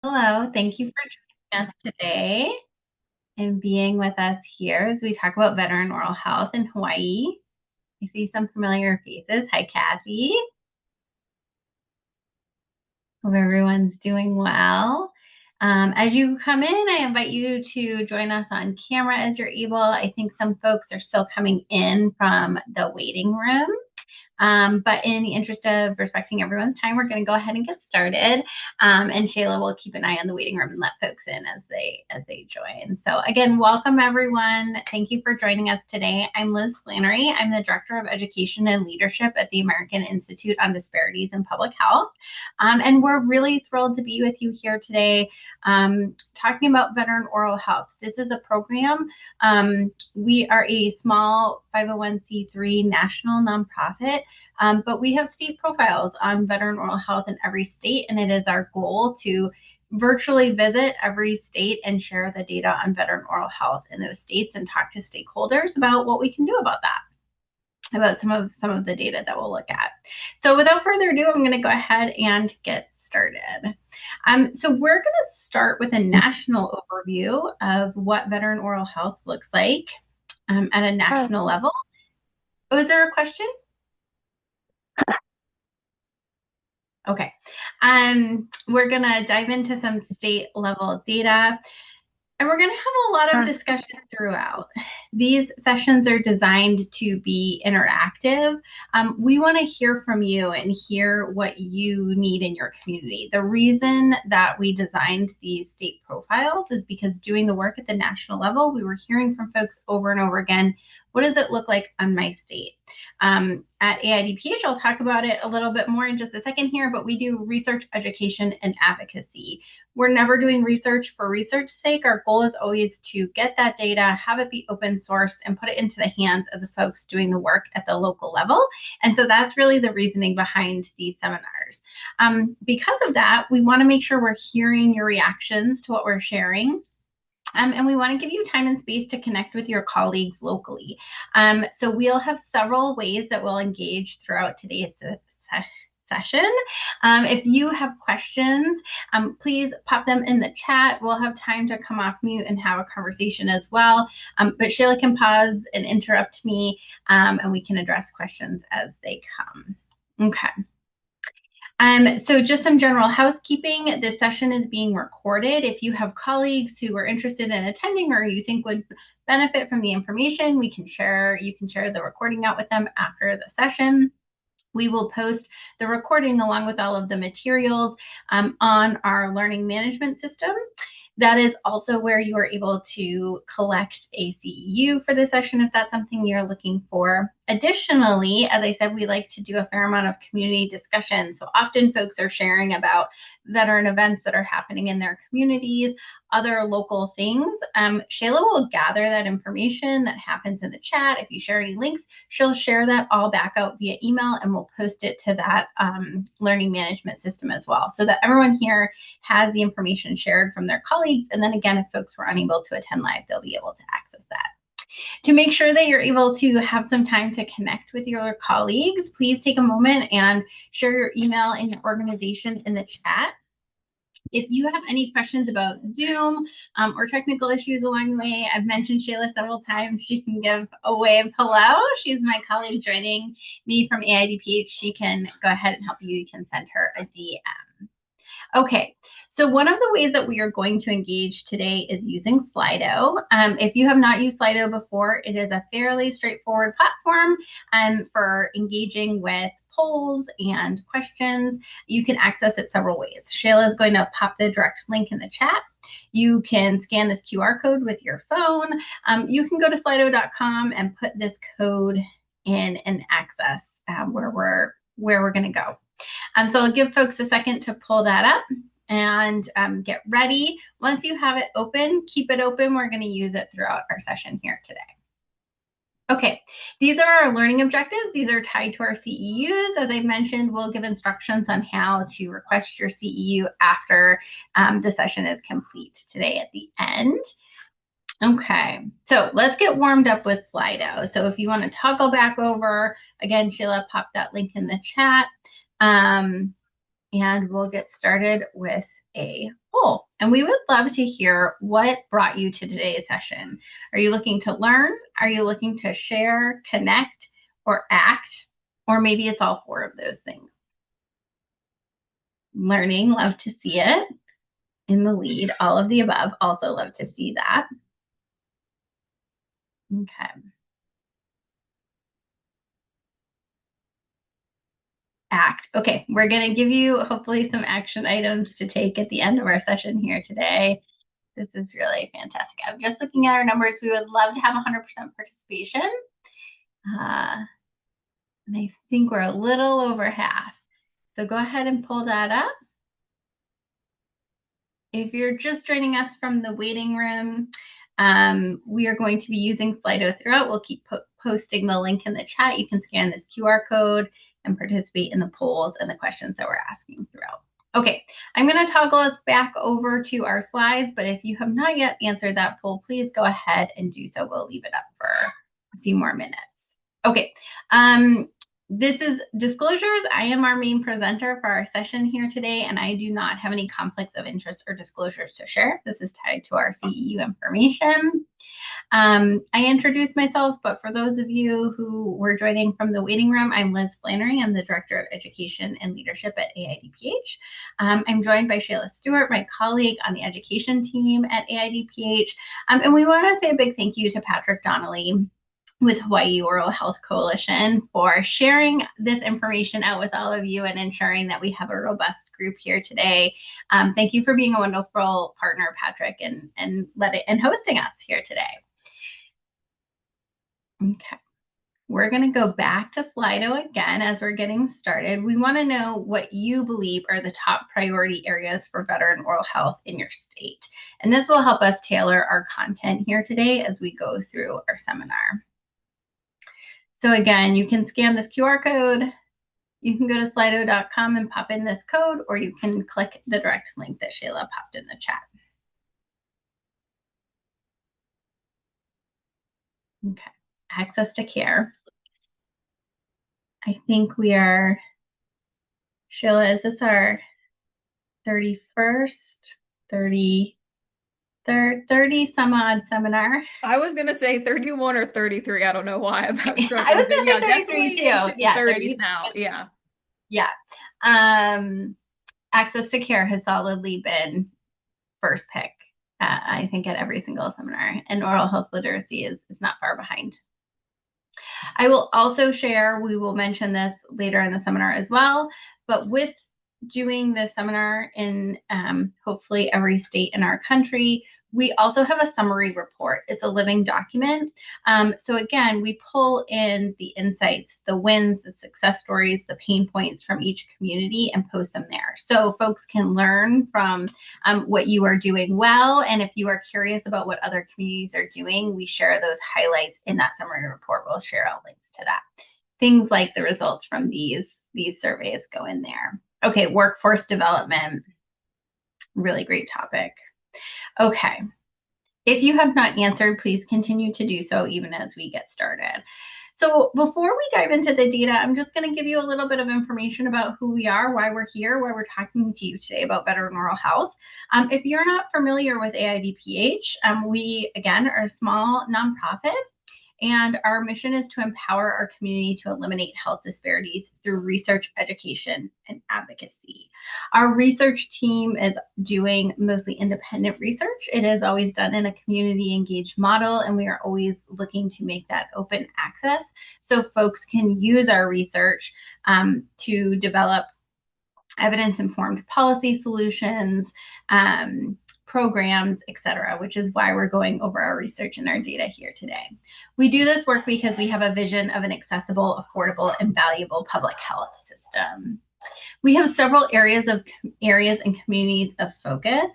Hello, thank you for joining us today and being with us here as we talk about veteran oral health in Hawaii. I see some familiar faces. Hi, Kathy. Hope everyone's doing well. As you come in, I invite you to join us on camera as you're able. I think some folks are still coming in from the waiting room. But in the interest of respecting everyone's time, we're going to go ahead and get started. And Shayla will keep an eye on the waiting room and let folks in as they join. So again, welcome everyone. Thank you for joining us today. I'm Liz Flannery. I'm the Director of Education and Leadership at the American Institute on Disparities in Public Health. And we're really thrilled to be with you here today talking about veteran oral health. This is a program. We are a small 501c3 national nonprofit, but we have state profiles on veteran oral health in every state, and it is our goal to virtually visit every state and share the data on veteran oral health in those states and talk to stakeholders about what we can do about that, about some of the data that we'll look at. So without further ado, I'm going to go ahead and get started. So we're going to start with a national overview of what veteran oral health looks like at a national level. Was there a question? Okay. We're going to dive into some state level data. And we're going to have a lot of discussion throughout. These sessions are designed to be interactive. We want to hear from you and hear what you need in your community. The reason that we designed these state profiles is because doing the work at the national level, we were hearing from folks over and over again, what does it look like on my state? At AIDPH, I'll talk about it a little bit more in just a second here, but we do research, education, and advocacy. We're never doing research for research's sake. Our goal is always to get that data, have it be open sourced, and put it into the hands of the folks doing the work at the local level. And so that's really the reasoning behind these seminars. Because of that, we want to make sure we're hearing your reactions to what we're sharing. And we want to give you time and space to connect with your colleagues locally. So we'll have several ways that we'll engage throughout today's session. If you have questions, please pop them in the chat. We'll have time to come off mute and have a conversation as well. But Shayla can pause and interrupt me, and we can address questions as they come. Okay. So just some general housekeeping. This session is being recorded. If you have colleagues who are interested in attending or you think would benefit from the information, you can share the recording out with them after the session. We will post the recording along with all of the materials on our learning management system. That is also where you are able to collect a CEU for the session if that's something you're looking for. Additionally, as I said, we like to do a fair amount of community discussion. So often folks are sharing about veteran events that are happening in their communities, other local things. Shayla will gather that information that happens in the chat. If you share any links, she'll share that all back out via email and we'll post it to that learning management system as well, so that everyone here has the information shared from their colleagues. And then again, if folks were unable to attend live, they'll be able to access that. To make sure that you're able to have some time to connect with your colleagues, please take a moment and share your email and your organization in the chat. If you have any questions about Zoom or technical issues along the way, I've mentioned Shayla several times. She can give a wave hello. She's my colleague joining me from AIDPH. She can go ahead and help you. You can send her a DM. Okay, so one of the ways that we are going to engage today is using Slido. If you have not used Slido before, it is a fairly straightforward platform for engaging with polls and questions. You can access it several ways. Shayla is going to pop the direct link in the chat. You can scan this QR code with your phone. You can go to slido.com and put this code in and access where we're going to go. So I'll give folks a second to pull that up and get ready. Once you have it open, keep it open. We're going to use it throughout our session here today. Okay, these are our learning objectives. These are tied to our CEUs. As I mentioned, we'll give instructions on how to request your CEU after the session is complete today at the end. Okay, so let's get warmed up with Slido. So if you want to toggle back over, again, Sheila popped that link in the chat. and we'll get started with a poll. And we would love to hear what brought you to today's session. Are you looking to learn? Are you looking to share, connect, or act? Or maybe it's all four of those things. Learning, love to see it in the lead. All of the above, also love to see that. Okay. Act. Okay, we're going to give you hopefully some action items to take at the end of our session here today. This is really fantastic. I'm just looking at our numbers. We would love to have 100% participation. And I think we're a little over half. So go ahead and pull that up. If you're just joining us from the waiting room, we are going to be using Slido throughout. We'll keep posting the link in the chat. You can scan this QR code and participate in the polls and the questions that we're asking throughout. Okay, I'm going to toggle us back over to our slides, but if you have not yet answered that poll, please go ahead and do so. We'll leave it up for a few more minutes. Okay, this is disclosures. I am our main presenter for our session here today, and I do not have any conflicts of interest or disclosures to share. This is tied to our CEU information. I introduced myself, but for those of you who were joining from the waiting room, I'm Liz Flannery. I'm the Director of Education and Leadership at AIDPH. I'm joined by Shayla Stewart, my colleague on the education team at AIDPH. And we want to say a big thank you to Patrick Donnelly with Hawaii Oral Health Coalition for sharing this information out with all of you and ensuring that we have a robust group here today. Thank you for being a wonderful partner, Patrick, and hosting us here today. Okay, we're going to go back to Slido again as we're getting started. We want to know what you believe are the top priority areas for veteran oral health in your state. And this will help us tailor our content here today as we go through our seminar. So again, you can scan this QR code. You can go to slido.com and pop in this code, or you can click the direct link that Shayla popped in the chat. Okay, access to care. I think we are, Shayla, is this our 31st, 30 some odd seminar? I was going to say 31 or 33. I don't know why I'm struggling. I was going to say 33 too. Yeah, 30s now. Yeah. Yeah. Access to care has solidly been first pick, I think, at every single seminar, and oral health literacy is not far behind. I will also share, we will mention this later in the seminar as well, but with doing this seminar in hopefully every state in our country, we also have a summary report. It's a living document. So again, we pull in the insights, the wins, the success stories, the pain points from each community and post them there. So folks can learn from what you are doing well. And if you are curious about what other communities are doing, we share those highlights in that summary report. We'll share out links to that. Things like the results from these surveys go in there. Okay, workforce development, really great topic. Okay, if you have not answered, please continue to do so even as we get started. So before we dive into the data, I'm just going to give you a little bit of information about who we are, why we're here, why we're talking to you today about veteran oral health. If you're not familiar with AIDPH, we, again, are a small nonprofit. And our mission is to empower our community to eliminate health disparities through research, education, and advocacy. Our research team is doing mostly independent research. It is always done in a community engaged model, and we are always looking to make that open access so folks can use our research to develop evidence-informed policy solutions, programs, etc., which is why we're going over our research and our data here today. We do this work because we have a vision of an accessible, affordable, and valuable public health system. We have several areas and communities of focus.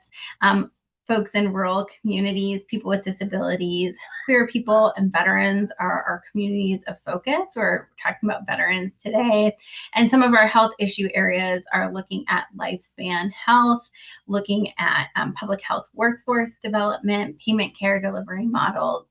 Folks in rural communities, people with disabilities, queer people, and veterans are our communities of focus. We're talking about veterans today. And some of our health issue areas are looking at lifespan health, looking at public health workforce development, payment care delivery models.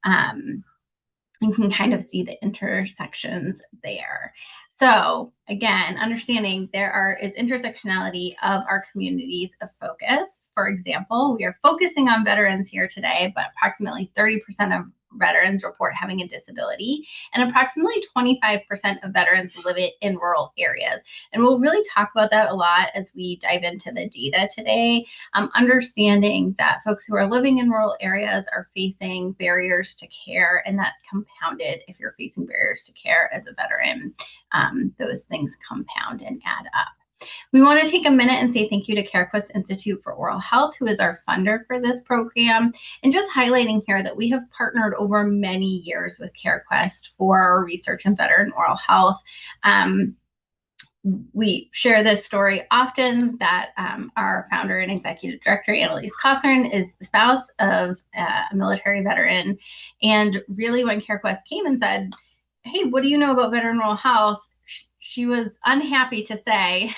You can kind of see the intersections there. So again, understanding is intersectionality of our communities of focus. For example, we are focusing on veterans here today, but approximately 30% of veterans report having a disability, and approximately 25% of veterans live in rural areas. And we'll really talk about that a lot as we dive into the data today, understanding that folks who are living in rural areas are facing barriers to care, and that's compounded if you're facing barriers to care as a veteran. Those things compound and add up. We want to take a minute and say thank you to CareQuest Institute for Oral Health, who is our funder for this program, and just highlighting here that we have partnered over many years with CareQuest for our research in veteran oral health. We share this story often that our founder and executive director, Annalise Cothran, is the spouse of a military veteran. And really when CareQuest came and said, hey, what do you know about veteran oral health? She was unhappy to say,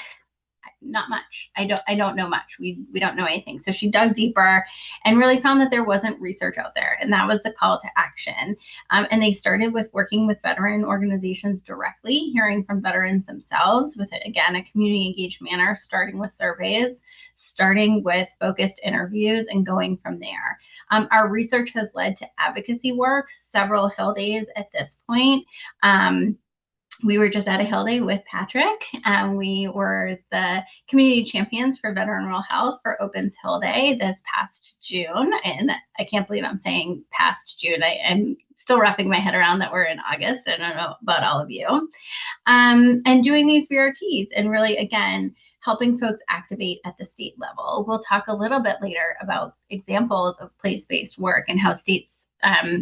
not much. I don't know much. We don't know anything. So she dug deeper and really found that there wasn't research out there. And that was the call to action. And they started with working with veteran organizations directly, hearing from veterans themselves with, again, a community engaged manner, starting with surveys, starting with focused interviews, and going from there. Our research has led to advocacy work, several Hill Days at this point. We were just at a Hill Day with Patrick, and we were the community champions for veteran oral health for Open's Hill Day this past June. And I can't believe I'm saying past June. I'm still wrapping my head around that we're in August. I don't know about all of you. And doing these VRTs and really, again, helping folks activate at the state level. We'll talk a little bit later about examples of place-based work and how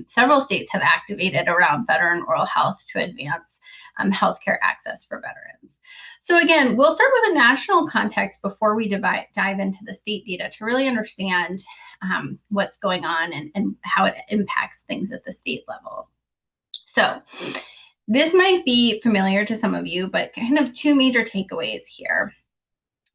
several states have activated around veteran oral health to advance healthcare access for veterans. So again, we'll start with a national context before we dive into the state data to really understand what's going on and how it impacts things at the state level. So this might be familiar to some of you, but kind of two major takeaways here.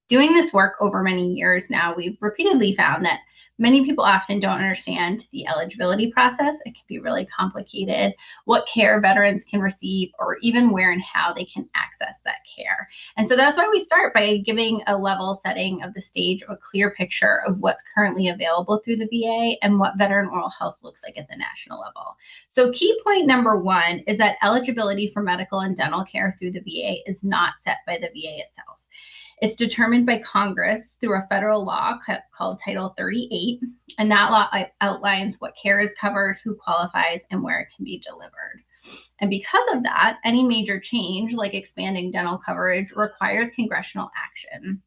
Doing this work over many years now, we've repeatedly found that many people often don't understand the eligibility process. It can be really complicated, what care veterans can receive, or even where and how they can access that care. And so that's why we start by giving a level setting of the stage, a clear picture of what's currently available through the VA and what veteran oral health looks like at the national level. So key point number one is that eligibility for medical and dental care through the VA is not set by the VA itself. It's determined by Congress through a federal law called Title 38, and that law outlines what care is covered, who qualifies, and where it can be delivered. And because of that, any major change, like expanding dental coverage, requires congressional action.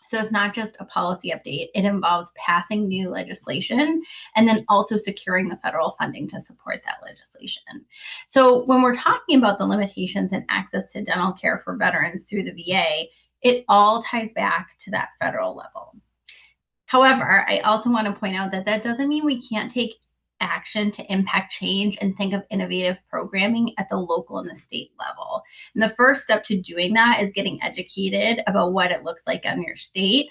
So it's not just a policy update. It involves passing new legislation and then also securing the federal funding to support that legislation. So when we're talking about the limitations in access to dental care for veterans through the VA, it all ties back to that federal level. However, I also want to point out that that doesn't mean we can't take action to impact change and think of innovative programming at the local and the state level. And the first step to doing that is getting educated about what it looks like on your state,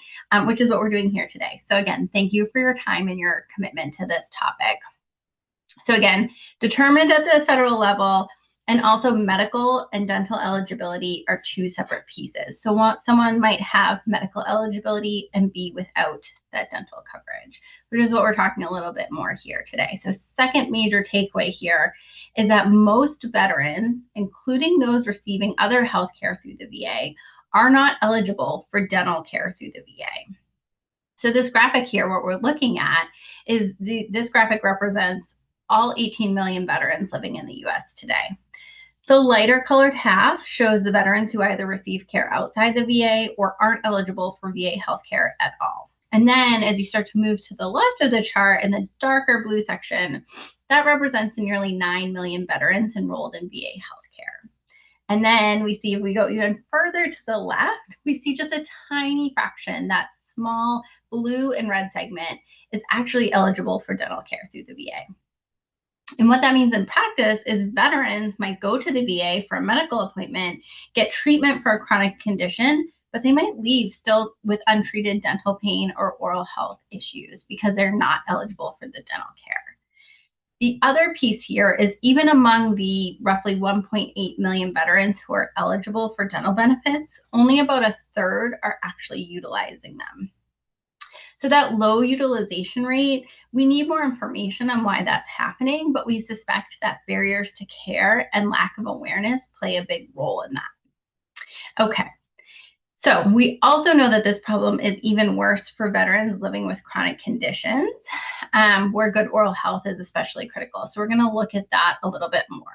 which is what we're doing here today. So again, thank you for your time and your commitment to this topic. So again, determined at the federal level, and also medical and dental eligibility are two separate pieces. So someone might have medical eligibility and be without that dental coverage, which is what we're talking a little bit more here today. So second major takeaway here is that most veterans, including those receiving other health care through the VA, are not eligible for dental care through the VA. So this graphic here, what we're looking at is this graphic represents all 18 million veterans living in the US today. The lighter colored half shows the veterans who either receive care outside the VA or aren't eligible for VA healthcare at all. And then as you start to move to the left of the chart in the darker blue section, that represents the nearly 9 million veterans enrolled in VA healthcare. And then we see if we go even further to the left, we see just a tiny fraction, that small blue and red segment is actually eligible for dental care through the VA. And what that means in practice is veterans might go to the VA for a medical appointment, get treatment for a chronic condition, but they might leave still with untreated dental pain or oral health issues because they're not eligible for the dental care. The other piece here is even among the roughly 1.8 million veterans who are eligible for dental benefits, only about a third are actually utilizing them. So that low utilization rate, we need more information on why that's happening, but we suspect that barriers to care and lack of awareness play a big role in that. Okay. So we also know that this problem is even worse for veterans living with chronic conditions, where good oral health is especially critical. So we're going to look at that a little bit more.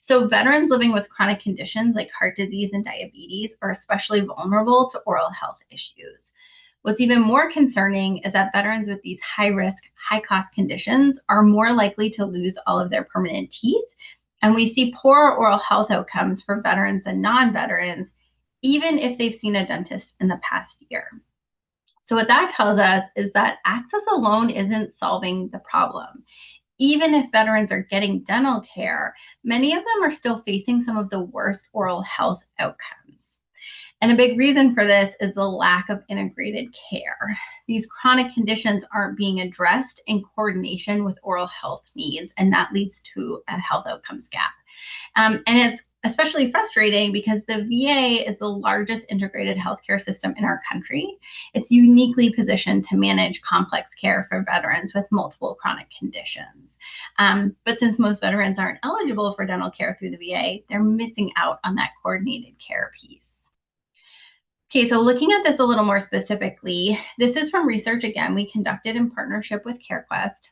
So veterans living with chronic conditions like heart disease and diabetes are especially vulnerable to oral health issues. What's even more concerning is that veterans with these high-risk, high-cost conditions are more likely to lose all of their permanent teeth, and we see poorer oral health outcomes for veterans than non-veterans, even if they've seen a dentist in the past year. So what that tells us is that access alone isn't solving the problem. Even if veterans are getting dental care, many of them are still facing some of the worst oral health outcomes. And a big reason for this is the lack of integrated care. These chronic conditions aren't being addressed in coordination with oral health needs, and that leads to a health outcomes gap. And it's especially frustrating because the VA is the largest integrated healthcare system in our country. It's uniquely positioned to manage complex care for veterans with multiple chronic conditions. But since most veterans aren't eligible for dental care through the VA, they're missing out on that coordinated care piece. Okay, so looking at this a little more specifically, this is from research, again, we conducted in partnership with CareQuest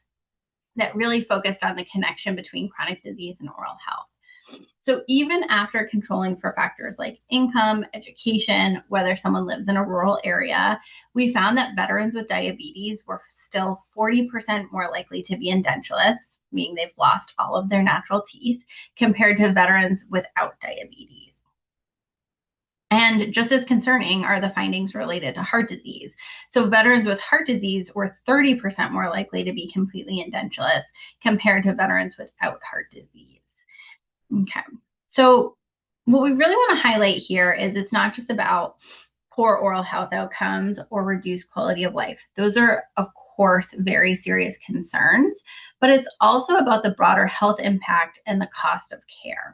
that really focused on the connection between chronic disease and oral health. So even after controlling for factors like income, education, whether someone lives in a rural area, we found that veterans with diabetes were still 40% more likely to be edentulous, meaning they've lost all of their natural teeth, compared to veterans without diabetes. And just as concerning are the findings related to heart disease. So veterans with heart disease were 30% more likely to be completely edentulous compared to veterans without heart disease. Okay, so what we really want to highlight here is it's not just about poor oral health outcomes or reduced quality of life. Those are, of course, very serious concerns, but it's also about the broader health impact and the cost of care.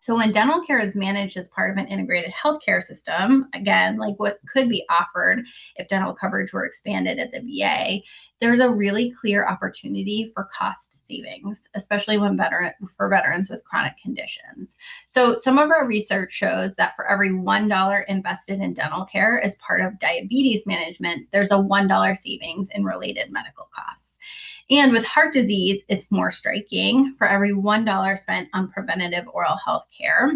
So when dental care is managed as part of an integrated healthcare system, again, like what could be offered if dental coverage were expanded at the VA, there's a really clear opportunity for cost savings, especially for veterans with chronic conditions. So some of our research shows that for every $1 invested in dental care as part of diabetes management, there's a $1 savings in related medical costs. And with heart disease, it's more striking. For every $1 spent on preventative oral health care,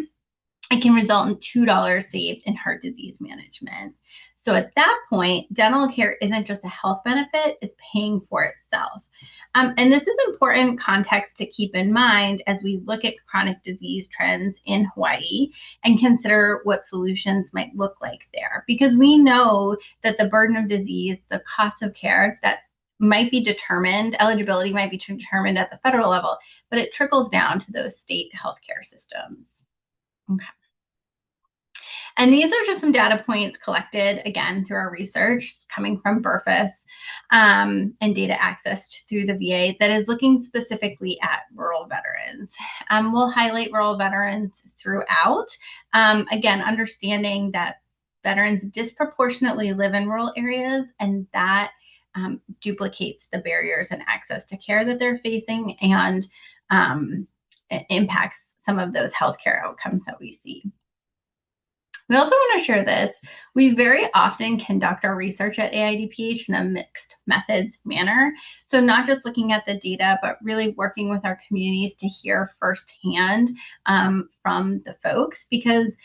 it can result in $2 saved in heart disease management. So at that point, dental care isn't just a health benefit, it's paying for itself. And this is important context to keep in mind as we look at chronic disease trends in Hawaii and consider what solutions might look like there. Because we know that the burden of disease, the cost of care, that might be determined, eligibility might be determined at the federal level, but it trickles down to those state healthcare systems. Okay. And these are just some data points collected, again, through our research coming from BRFIS and data accessed through the VA that is looking specifically at rural veterans. We'll highlight rural veterans throughout, again, understanding that veterans disproportionately live in rural areas, and that duplicates the barriers and access to care that they're facing and impacts some of those healthcare outcomes that we see. We also want to share this. We very often conduct our research at AIDPH in a mixed methods manner. So not just looking at the data, but really working with our communities to hear firsthand from the folks, because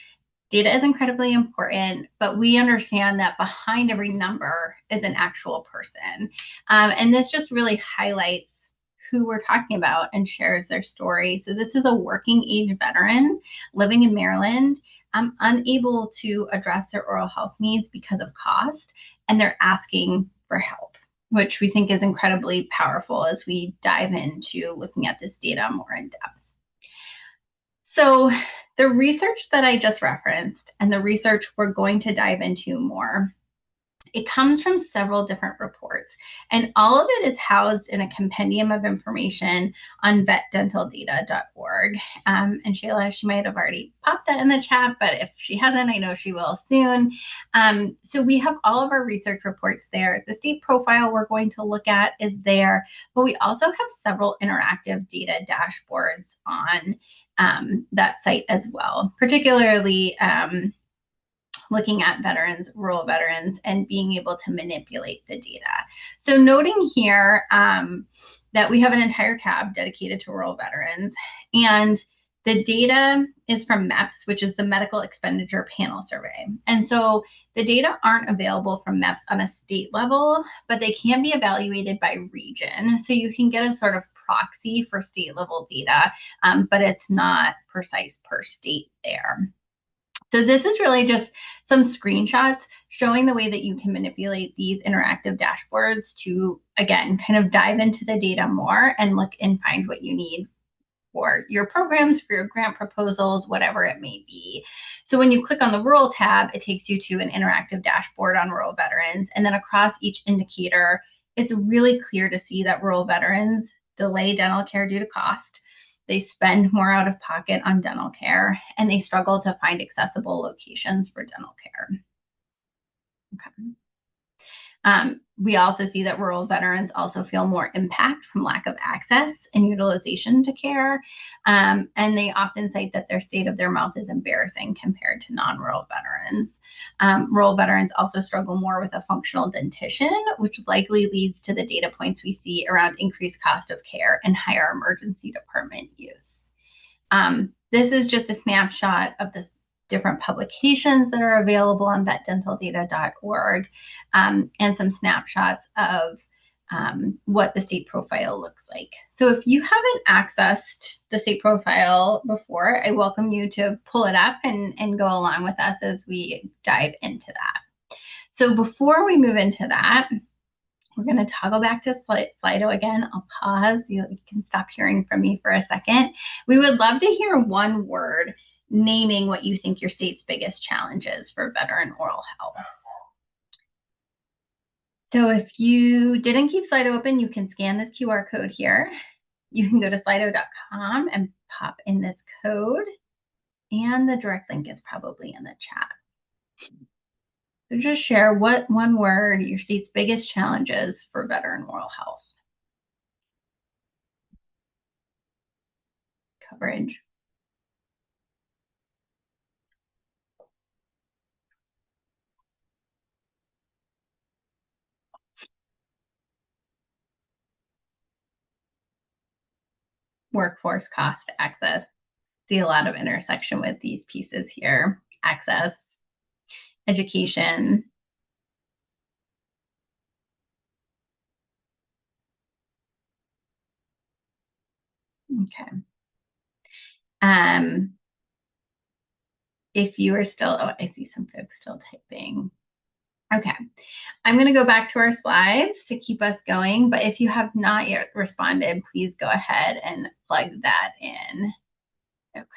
data is incredibly important, but we understand that behind every number is an actual person. And this just really highlights who we're talking about and shares their story. So this is a working age veteran living in Maryland, unable to address their oral health needs because of cost, and they're asking for help, which we think is incredibly powerful as we dive into looking at this data more in depth. So the research that I just referenced and the research we're going to dive into more It comes from several different reports, and all of it is housed in a compendium of information on vetdentaldata.org. And Shayla, she might have already popped that in the chat, but if she hasn't, I know she will soon. So we have all of our research reports there. The state profile we're going to look at is there, but we also have several interactive data dashboards on that site as well, particularly looking at veterans, rural veterans, and being able to manipulate the data. So noting here that we have an entire tab dedicated to rural veterans, and the data is from MEPS, which is the Medical Expenditure Panel Survey. And so the data aren't available from MEPS on a state level, but they can be evaluated by region. So you can get a sort of proxy for state level data, but it's not precise per state there. So this is really just some screenshots showing the way that you can manipulate these interactive dashboards to, again, kind of dive into the data more and look and find what you need for your programs, for your grant proposals, whatever it may be. So when you click on the rural tab, it takes you to an interactive dashboard on rural veterans. And then across each indicator, it's really clear to see that rural veterans delay dental care due to cost. They spend more out of pocket on dental care, and they struggle to find accessible locations for dental care. Okay. We also see that rural veterans also feel more impact from lack of access and utilization to care. And they often cite that their state of their mouth is embarrassing compared to non-rural veterans. Rural veterans also struggle more with a functional dentition, which likely leads to the data points we see around increased cost of care and higher emergency department use. This is just a snapshot of the different publications that are available on vetdentaldata.org, and some snapshots of what the state profile looks like. So if you haven't accessed the state profile before, I welcome you to pull it up and go along with us as we dive into that. So before we move into that, we're going to toggle back to Slido again. I'll pause. You can stop hearing from me for a second. We would love to hear one word naming what you think your state's biggest challenge is for veteran oral health. So if you didn't keep Slido open, you can scan this QR code here. You can go to slido.com and pop in this code, and the direct link is probably in the chat. So just share what one word your state's biggest challenges for veteran oral health. Coverage. Workforce cost, access. See a lot of intersection with these pieces here. Access, education. Okay. If you are still, oh, I see some folks still typing. Okay, I'm going to go back to our slides to keep us going, but if you have not yet responded, please go ahead and plug that in. Okay.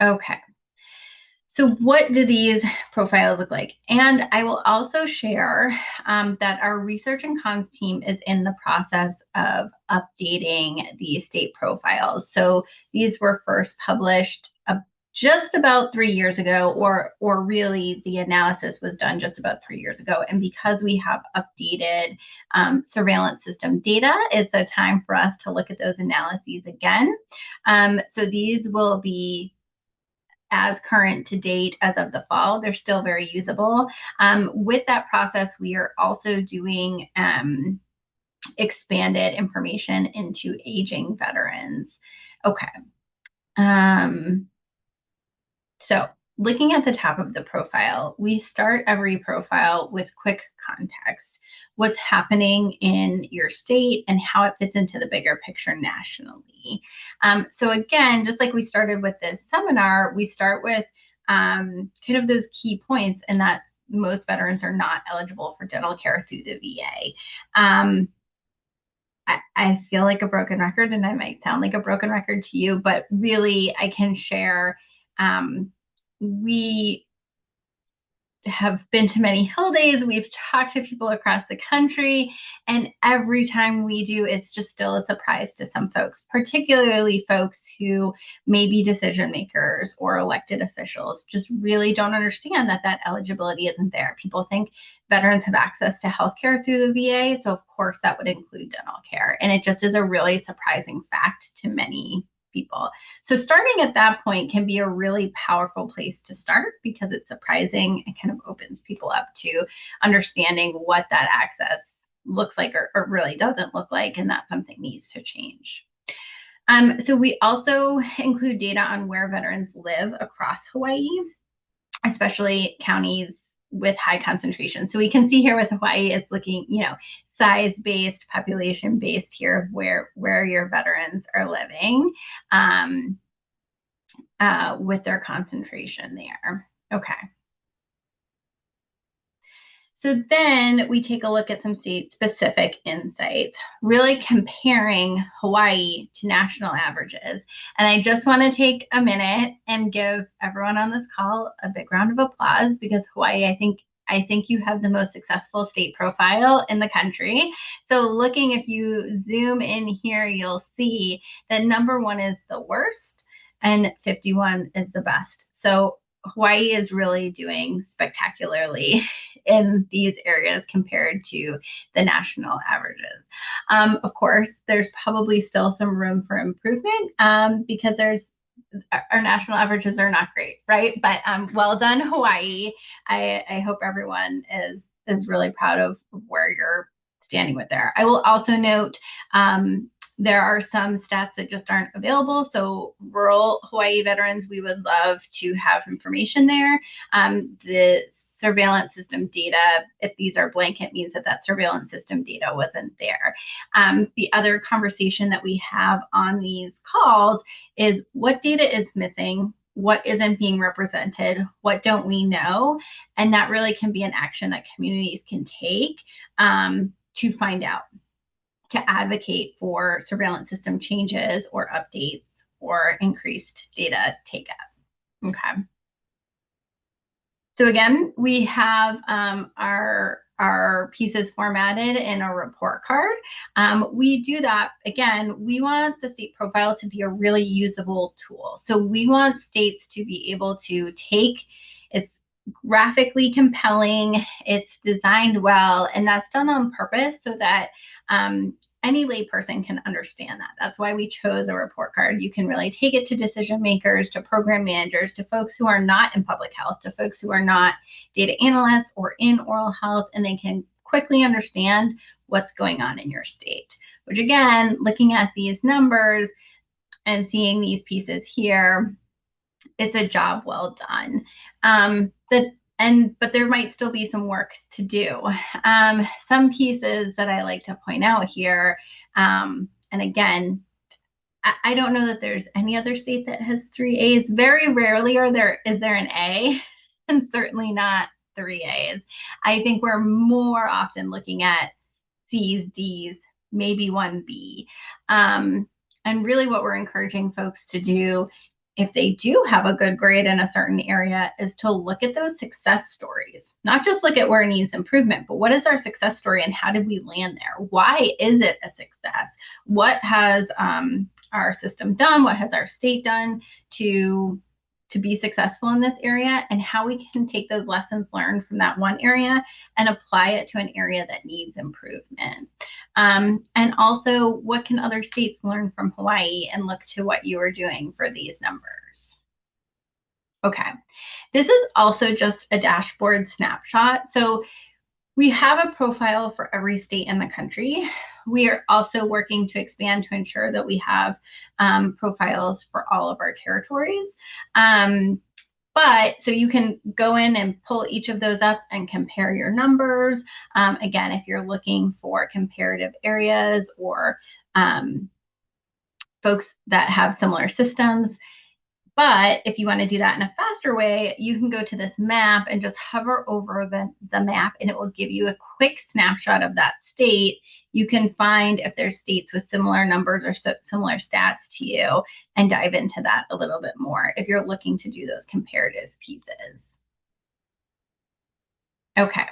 Okay. So what do these profiles look like? And I will also share that our research and comms team is in the process of updating these state profiles. So these were first published just about 3 years ago, or really the analysis was done just about 3 years ago. And because we have updated surveillance system data, it's a time for us to look at those analyses again. So these will be as current to date as of the fall. They're still very usable. With that process, we are also doing expanded information into aging veterans. Okay. So looking at the top of the profile, we start every profile with quick context. What's happening in your state and how it fits into the bigger picture nationally. So again, just like we started with this seminar, we start with kind of those key points, and that most veterans are not eligible for dental care through the VA. I feel like a broken record, and I might sound like a broken record to you, but really I can share we have been to many Hill Days. We've talked to people across the country, and every time we do, it's just still a surprise to some folks, particularly folks who may be decision makers or elected officials, just really don't understand that that eligibility isn't there. People think veterans have access to healthcare through the VA, so of course that would include dental care, and it just is a really surprising fact to many people. So starting at that point can be a really powerful place to start because it's surprising and kind of opens people up to understanding what that access looks like or really doesn't look like, and that something needs to change. So we also include data on where veterans live across Hawaii, especially counties with high concentration. So we can see here with Hawaii, it's looking, size-based, population-based here of where your veterans are living with their concentration there. Okay. So then we take a look at some state-specific insights, really comparing Hawaii to national averages. And I just want to take a minute and give everyone on this call a big round of applause because Hawaii, I think you have the most successful state profile in the country. So looking, if you zoom in here, you'll see that number 1 is the worst and 51 is the best. So Hawaii is really doing spectacularly in these areas compared to the national averages. Of course, there's probably still some room for improvement because our national averages are not great, right? But well done, Hawaii. I hope everyone is really proud of where you're standing with there. I will also note there are some stats that just aren't available. So rural Hawaii veterans, we would love to have information there. The surveillance system data, if these are blanket, means that surveillance system data wasn't there. The other conversation that we have on these calls is what data is missing, what isn't being represented, what don't we know, and that really can be an action that communities can take to find out, to advocate for surveillance system changes or updates or increased data take-up. Okay. So again, we have our pieces formatted in a report card. We do that, again, we want the state profile to be a really usable tool. So we want states to be able to take, it's graphically compelling, it's designed well, and that's done on purpose so that any layperson can understand that. That's why we chose a report card. You can really take it to decision makers, to program managers, to folks who are not in public health, to folks who are not data analysts or in oral health, and they can quickly understand what's going on in your state. Which again, looking at these numbers and seeing these pieces here, it's a job well done. But there might still be some work to do. Some pieces that I like to point out here, and again, I don't know that there's any other state that has 3 A's. Very rarely is there an A, and certainly not 3 A's. I think we're more often looking at C's, D's, maybe 1 B. And really what we're encouraging folks to do if they do have a good grade in a certain area is to look at those success stories, not just look at where it needs improvement, but what is our success story and how did we land there? Why is it a success? What has our system done? What has our state done to be successful in this area, and how we can take those lessons learned from that one area and apply it to an area that needs improvement. And also, what can other states learn from Hawaii and look to what you are doing for these numbers? Okay, this is also just a dashboard snapshot. So we have a profile for every state in the country. We are also working to expand to ensure that we have profiles for all of our territories. But so you can go in and pull each of those up and compare your numbers. Again, if you're looking for comparative areas or folks that have similar systems, But if you want to do that in a faster way, you can go to this map and just hover over the map, and it will give you a quick snapshot of that state. You can find if there's states with similar numbers or similar stats to you and dive into that a little bit more if you're looking to do those comparative pieces. Okay.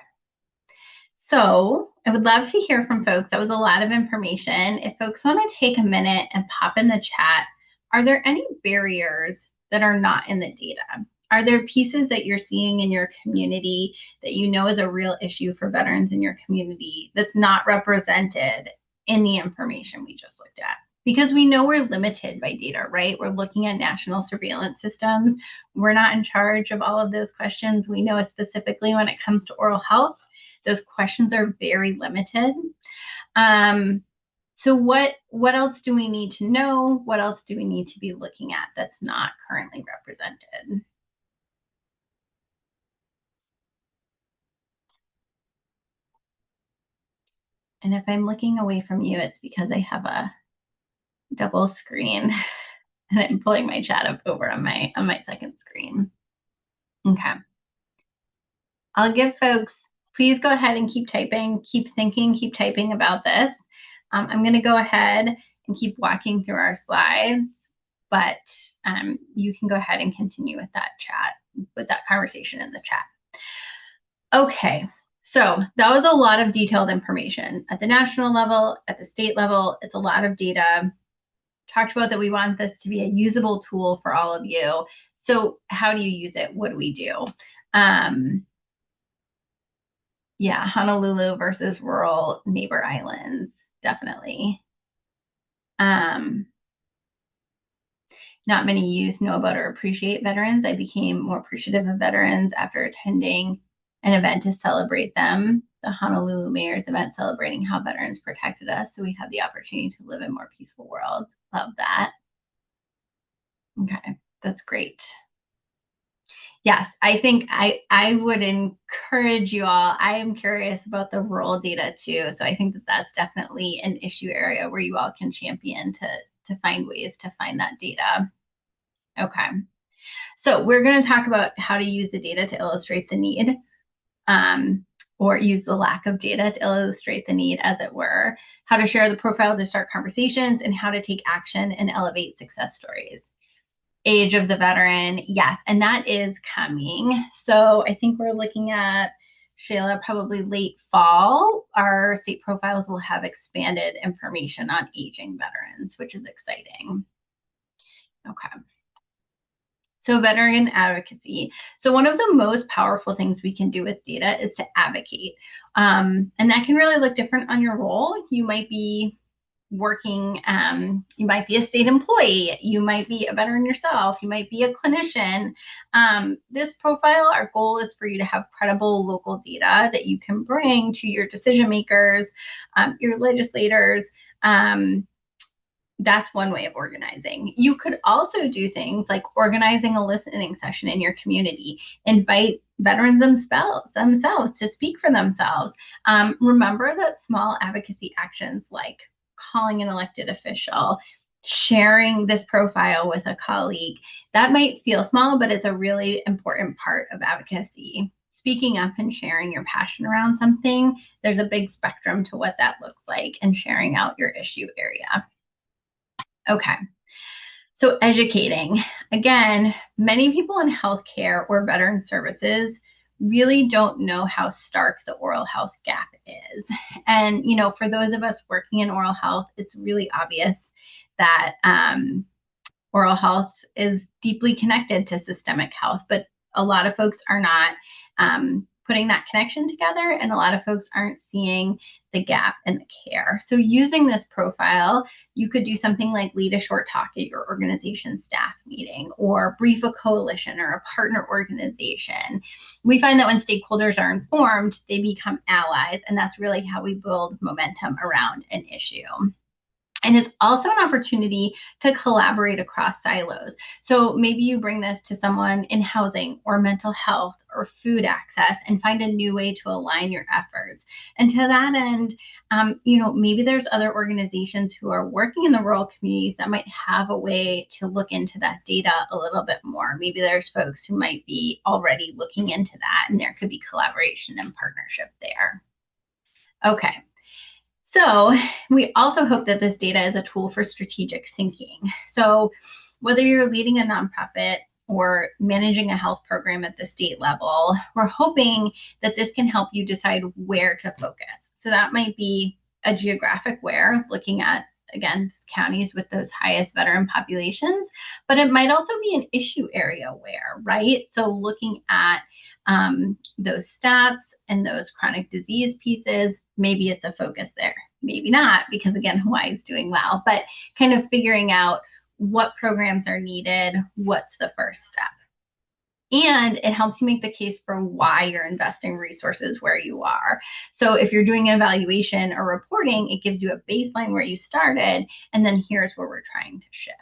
So I would love to hear from folks. That was a lot of information. If folks want to take a minute and pop in the chat, are there any barriers that are not in the data? Are there pieces that you're seeing in your community that you know is a real issue for veterans in your community that's not represented in the information we just looked at? Because we know we're limited by data, right? We're looking at national surveillance systems. We're not in charge of all of those questions. We know specifically when it comes to oral health, those questions are very limited. So what else do we need to know? What else do we need to be looking at that's not currently represented? And if I'm looking away from you, it's because I have a double screen and I'm pulling my chat up over on my second screen. Okay. I'll give folks, please go ahead and keep typing, keep thinking, keep typing about this. I'm going to go ahead and keep walking through our slides, but you can go ahead and continue with that chat, with that conversation in the chat. Okay, so that was a lot of detailed information at the national level, at the state level. It's a lot of data. Talked about that we want this to be a usable tool for all of you. So how do you use it? What do we do? Yeah, Honolulu versus rural neighbor islands, definitely. Not many youth know about or appreciate veterans. I became more appreciative of veterans after attending an event to celebrate them, the Honolulu Mayor's event celebrating how veterans protected us, so we have the opportunity to live in a more peaceful world. Love that. Okay, that's great. Yes, I think I would encourage you all. I am curious about the rural data too, so I think that that's definitely an issue area where you all can champion to find ways to find that data. Okay, so we're going to talk about how to use the data to illustrate the need, or use the lack of data to illustrate the need, as it were, how to share the profile to start conversations, and how to take action and elevate success stories. Age of the veteran, yes, and that is coming. So I think we're looking at, Shayla, probably late fall. Our state profiles will have expanded information on aging veterans, which is exciting. Okay. So veteran advocacy. So one of the most powerful things we can do with data is to advocate. And that can really look different on your role. You might be working, you might be a state employee, you might be a veteran yourself, you might be a clinician. This profile, our goal is for you to have credible local data that you can bring to your decision makers, your legislators. That's one way of organizing. You could also do things like organizing a listening session in your community, invite veterans themselves to speak for themselves. Remember that small advocacy actions like calling an elected official, sharing this profile with a colleague, that might feel small, but it's a really important part of advocacy. Speaking up and sharing your passion around something, there's a big spectrum to what that looks like, and sharing out your issue area. Okay, so educating. Again, many people in healthcare or veteran services really don't know how stark the oral health gap is. And, you know, for those of us working in oral health, it's really obvious that oral health is deeply connected to systemic health, but a lot of folks are not putting that connection together, and a lot of folks aren't seeing the gap in the care. So using this profile, you could do something like lead a short talk at your organization staff meeting, or brief a coalition or a partner organization. We find that when stakeholders are informed, they become allies, and that's really how we build momentum around an issue. And it's also an opportunity to collaborate across silos. So maybe you bring this to someone in housing or mental health or food access and find a new way to align your efforts. And to that end, maybe there's other organizations who are working in the rural communities that might have a way to look into that data a little bit more. Maybe there's folks who might be already looking into that, and there could be collaboration and partnership there. Okay. So we also hope that this data is a tool for strategic thinking. So whether you're leading a nonprofit or managing a health program at the state level, we're hoping that this can help you decide where to focus. So that might be a geographic where, looking at, again, counties with those highest veteran populations, but it might also be an issue area where, right? So looking at those stats and those chronic disease pieces, maybe it's a focus there. Maybe not, because again, Hawaii is doing well, but kind of figuring out what programs are needed, what's the first step. And it helps you make the case for why you're investing resources where you are. So if you're doing an evaluation or reporting, it gives you a baseline where you started, and then here's where we're trying to shift.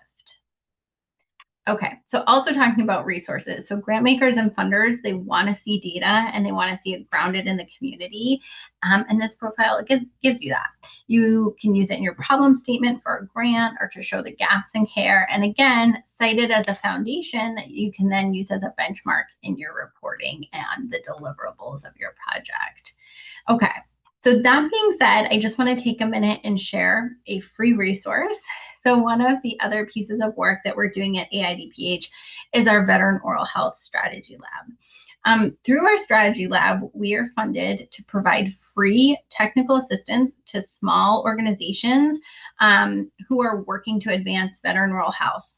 Okay, so also talking about resources. So grant makers and funders, they want to see data and they want to see it grounded in the community. And this profile gives you that. You can use it in your problem statement for a grant or to show the gaps in care. And again, cite it as a foundation that you can then use as a benchmark in your reporting and the deliverables of your project. Okay, so that being said, I just want to take a minute and share a free resource. So one of the other pieces of work that we're doing at AIDPH is our Veteran Oral Health Strategy Lab. Through our strategy lab, we are funded to provide free technical assistance to small organizations who are working to advance veteran oral health.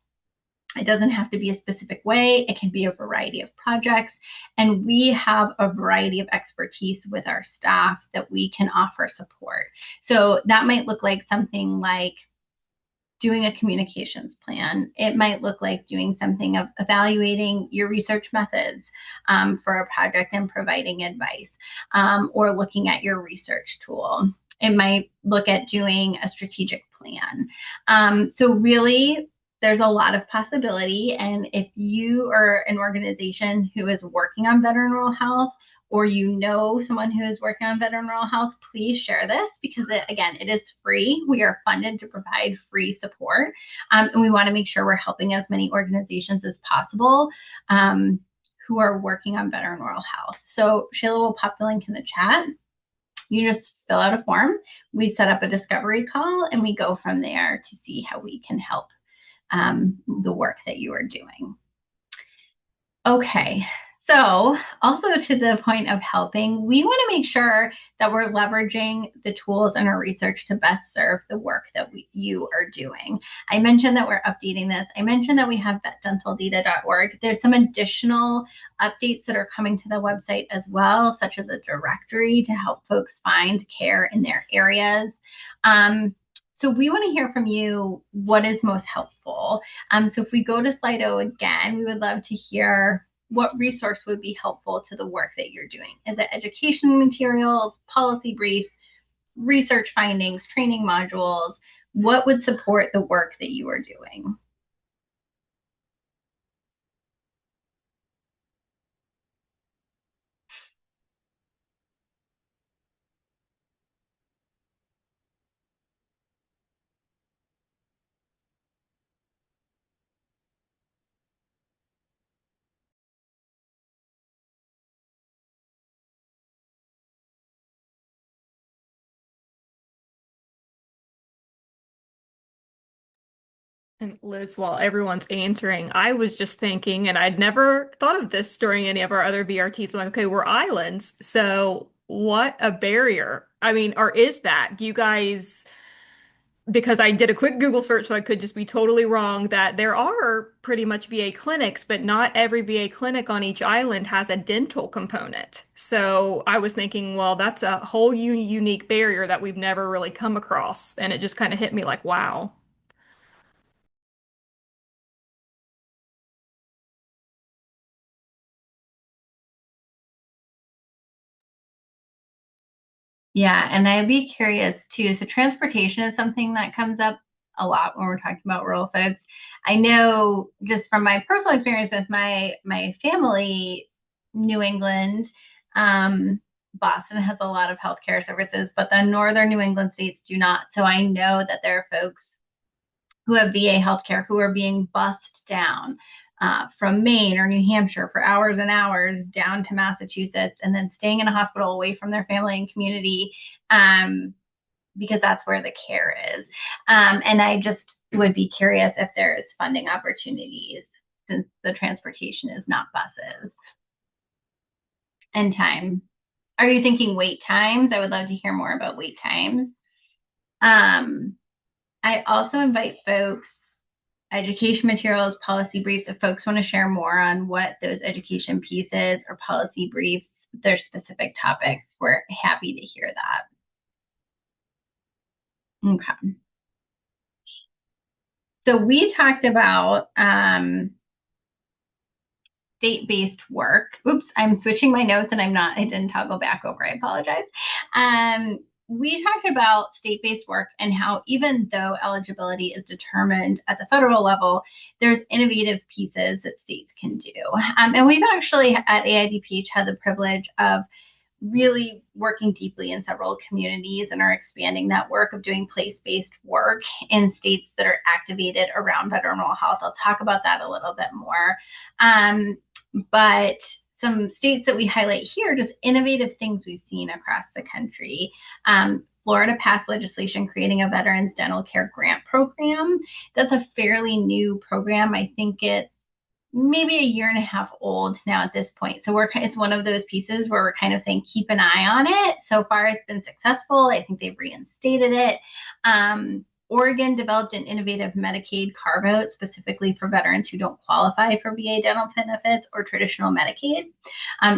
It doesn't have to be a specific way. It can be a variety of projects. And we have a variety of expertise with our staff that we can offer support. So that might look like something like doing a communications plan. It might look like doing something of evaluating your research methods for a project and providing advice, or looking at your research tool. It might look at doing a strategic plan. So really, there's a lot of possibility. And if you are an organization who is working on veteran oral health, or you know someone who is working on veteran oral health, please share this, because it is free. We are funded to provide free support. And we want to make sure we're helping as many organizations as possible who are working on veteran oral health. So Shayla will pop the link in the chat. You just fill out a form. We set up a discovery call and we go from there to see how we can help the work that you are doing. Okay, so also to the point of helping, we want to make sure that we're leveraging the tools in our research to best serve the work that you are doing. I mentioned that we're updating this. I mentioned that we have vetdentaldata.org. There's some additional updates that are coming to the website as well, such as a directory to help folks find care in their areas. So we want to hear from you what is most helpful. So if we go to Slido again, we would love to hear what resource would be helpful to the work that you're doing. Is it education materials, policy briefs, research findings, training modules? What would support the work that you are doing? And Liz, while everyone's answering, I was just thinking, and I'd never thought of this during any of our other VRTs. I'm like, okay, we're islands, so what a barrier. I mean, or is that? You guys, because I did a quick Google search, so I could just be totally wrong, that there are pretty much VA clinics, but not every VA clinic on each island has a dental component. So I was thinking, well, that's a whole unique barrier that we've never really come across. And it just kind of hit me like, wow. Yeah, and I'd be curious too. So transportation is something that comes up a lot when we're talking about rural folks. I know just from my personal experience with my family, New England, Boston has a lot of healthcare services, but the northern New England states do not. So I know that there are folks who have VA healthcare who are being bussed down from Maine or New Hampshire for hours and hours down to Massachusetts, and then staying in a hospital away from their family and community because that's where the care is. And I just would be curious if there's funding opportunities since the transportation is not buses. And time. Are you thinking wait times? I would love to hear more about wait times. I also invite folks, education materials, policy briefs, if folks want to share more on what those education pieces or policy briefs, their specific topics, we're happy to hear that. Okay. So we talked about state-based work. Oops, I'm switching my notes and I didn't toggle back over. I apologize. We talked about state-based work and how even though eligibility is determined at the federal level, there's innovative pieces that states can do. And we've actually at AIDPH had the privilege of really working deeply in several communities and are expanding that work of doing place-based work in states that are activated around veteran oral health. I'll talk about that a little bit more. But some states that we highlight here, just innovative things we've seen across the country. Florida passed legislation creating a Veterans Dental Care Grant Program. That's a fairly new program. I think it's maybe a year and a half old now at this point. So it's one of those pieces where we're kind of saying, keep an eye on it. So far, it's been successful. I think they've reinstated it. Oregon developed an innovative Medicaid carve-out specifically for veterans who don't qualify for VA dental benefits or traditional Medicaid.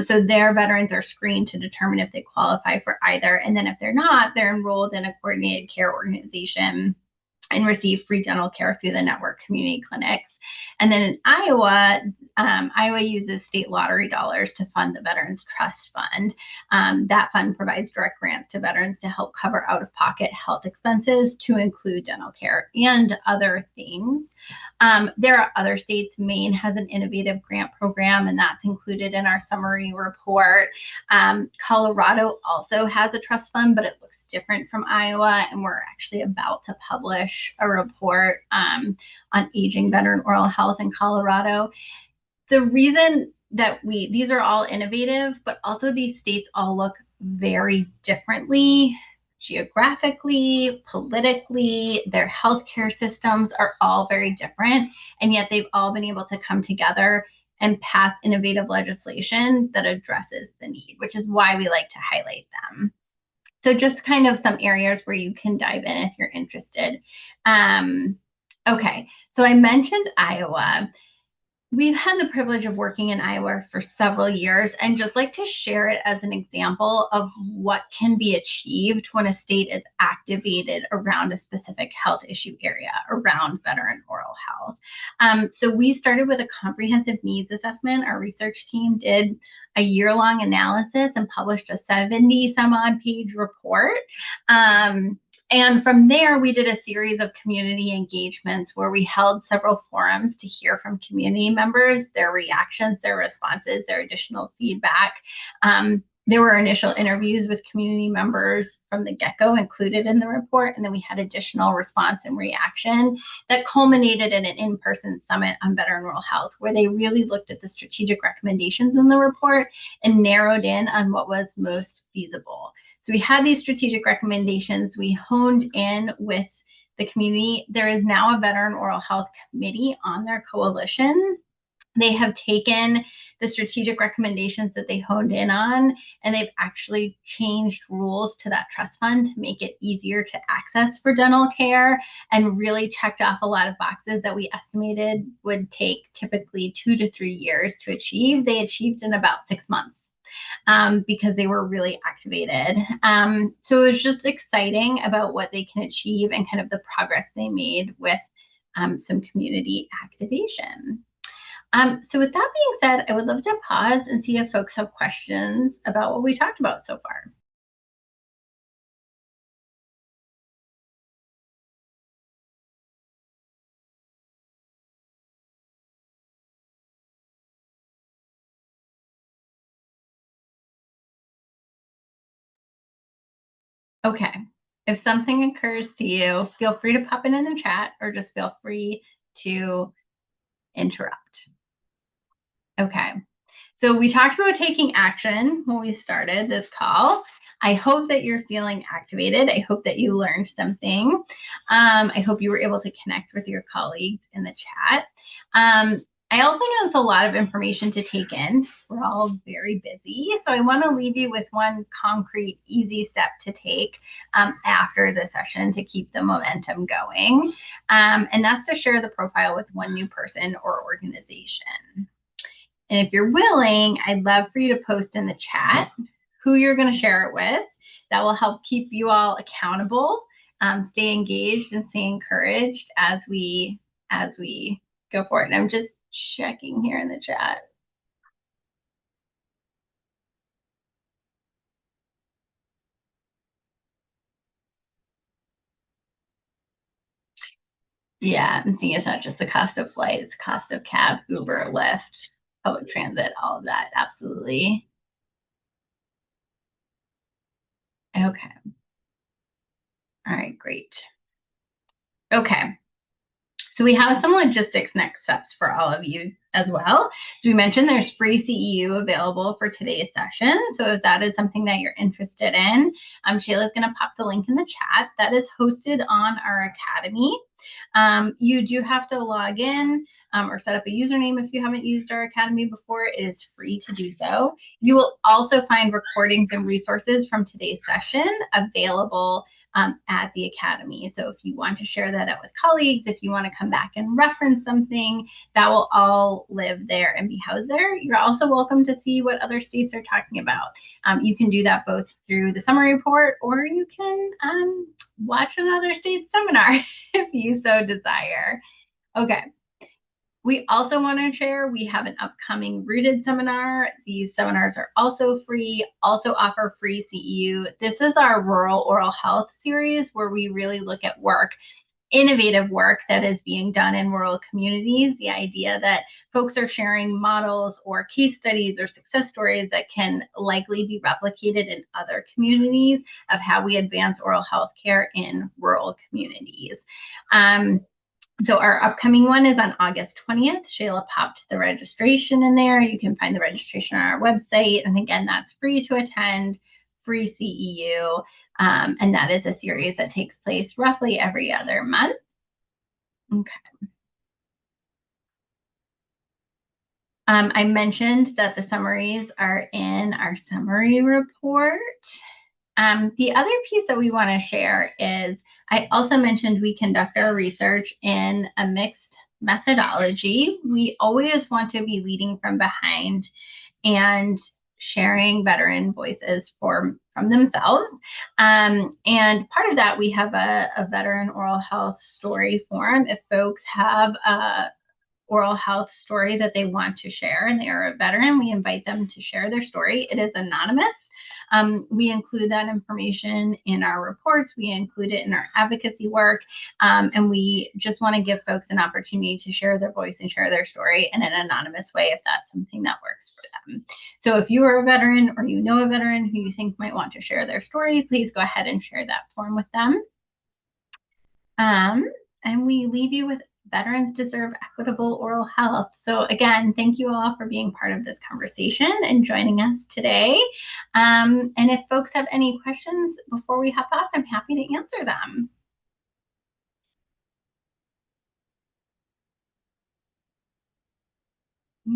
So their veterans are screened to determine if they qualify for either. And then if they're not, they're enrolled in a coordinated care organization and receive free dental care through the network community clinics. And then in Iowa, Iowa uses state lottery dollars to fund the Veterans Trust Fund. That fund provides direct grants to veterans to help cover out-of-pocket health expenses to include dental care and other things. There are other states. Maine has an innovative grant program, and that's included in our summary report. Colorado also has a trust fund, but it looks different from Iowa, and we're actually about to publish a report on aging veteran oral health in Colorado. The reason that these are all innovative, but also these states all look very differently geographically, politically, their healthcare systems are all very different, and yet they've all been able to come together and pass innovative legislation that addresses the need, which is why we like to highlight them. So just kind of some areas where you can dive in if you're interested. Okay, so I mentioned Iowa. We've had the privilege of working in Iowa for several years and just like to share it as an example of what can be achieved when a state is activated around a specific health issue area around veteran oral health. So we started with a comprehensive needs assessment. Our research team did a year-long analysis and published a 70 some odd page report. And from there, we did a series of community engagements where we held several forums to hear from community members, their reactions, their responses, their additional feedback. There were initial interviews with community members from the get-go included in the report, and then we had additional response and reaction that culminated in an in-person summit on veteran oral health, where they really looked at the strategic recommendations in the report and narrowed in on what was most feasible. So we had these strategic recommendations. We honed in with the community. There is now a veteran oral health committee on their coalition. They have taken the strategic recommendations that they honed in on, and they've actually changed rules to that trust fund to make it easier to access for dental care, and really checked off a lot of boxes that we estimated would take typically 2 to 3 years to achieve. They achieved in about 6 months. Because they were really activated. So it was just exciting about what they can achieve and kind of the progress they made with some community activation. So with that being said, I would love to pause and see if folks have questions about what we talked about so far. Okay. If something occurs to you, feel free to pop it in the chat or just feel free to interrupt. Okay. So we talked about taking action when we started this call. I hope that you're feeling activated. I hope that you learned something. I hope you were able to connect with your colleagues in the chat. I also know it's a lot of information to take in. We're all very busy. So I want to leave you with one concrete, easy step to take after the session to keep the momentum going. And that's to share the profile with one new person or organization. And if you're willing, I'd love for you to post in the chat who you're going to share it with. That will help keep you all accountable, stay engaged, and stay encouraged as we go forward. And I'm just checking here in the chat. Yeah, I'm seeing it's not just the cost of flight, it's cost of cab, Uber, Lyft, public transit, all of that. Absolutely. Okay. All right, great. Okay. So we have some logistics next steps for all of you as well. So we mentioned there's free CEU available for today's session. So if that is something that you're interested in, Shayla's going to pop the link in the chat. That is hosted on our Academy. You do have to log in or set up a username if you haven't used our Academy before. It is free to do so. You will also find recordings and resources from today's session available at the Academy. So if you want to share that out with colleagues, if you want to come back and reference something, that will all live there and be housed there. You're also welcome to see what other states are talking about. You can do that both through the summary report, or you can watch another state seminar if you so desire. Okay. We also want to share, we have an upcoming Rooted seminar. These seminars are also free, also offer free CEU. This is our Rural Oral Health series where we really look at work, innovative work that is being done in rural communities. The idea that folks are sharing models or case studies or success stories that can likely be replicated in other communities of how we advance oral health care in rural communities. So our upcoming one is on August 20th. Shayla popped the registration in there. You can find the registration on our website. And again, that's free to attend, free CEU. And that is a series that takes place roughly every other month. Okay. I mentioned that the summaries are in our summary report. The other piece that we want to share is I also mentioned we conduct our research in a mixed methodology. We always want to be leading from behind and sharing veteran voices from themselves. And part of that, we have a veteran oral health story forum. If folks have a oral health story that they want to share and they are a veteran, we invite them to share their story. It is anonymous. We include that information in our reports. We include it in our advocacy work. And we just want to give folks an opportunity to share their voice and share their story in an anonymous way if that's something that works for them. So if you are a veteran or you know a veteran who you think might want to share their story, please go ahead and share that form with them. And we leave you with veterans deserve equitable oral health. So again, thank you all for being part of this conversation and joining us today. And if folks have any questions before we hop off, I'm happy to answer them.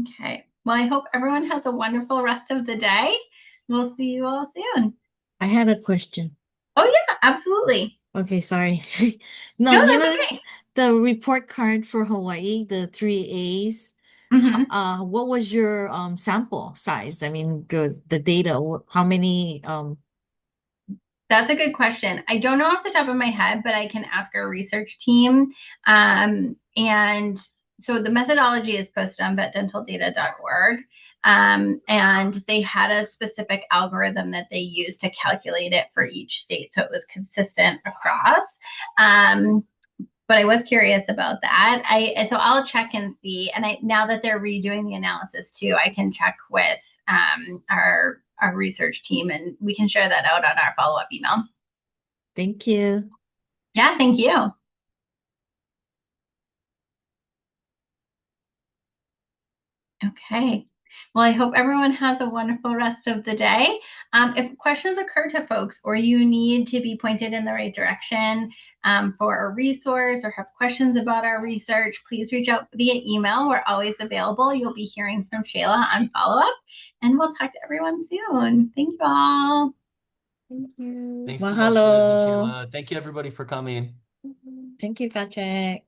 Okay. Well, I hope everyone has a wonderful rest of the day. We'll see you all soon. I had a question. Oh yeah, absolutely. Okay, sorry. No, No, you that's know, okay. the report card for Hawaii, the 3As, Mhm. what was your sample size? I mean, the data, how many That's a good question. I don't know off the top of my head, but I can ask our research team. And so the methodology is posted on vetdentaldata.org. And they had a specific algorithm that they used to calculate it for each state. So it was consistent across. But I was curious about that. So I'll check and see. And now that they're redoing the analysis too, I can check with our research team and we can share that out on our follow-up email. Thank you. Yeah, thank you. Okay. Well, I hope everyone has a wonderful rest of the day. If questions occur to folks or you need to be pointed in the right direction for a resource or have questions about our research, please reach out via email. We're always available. You'll be hearing from Shayla on follow-up, and we'll talk to everyone soon. Thank you all. Thank you. Thanks so much, Liz and Mahalo. Sheila. Thank you, everybody, for coming. Thank you, Patrick.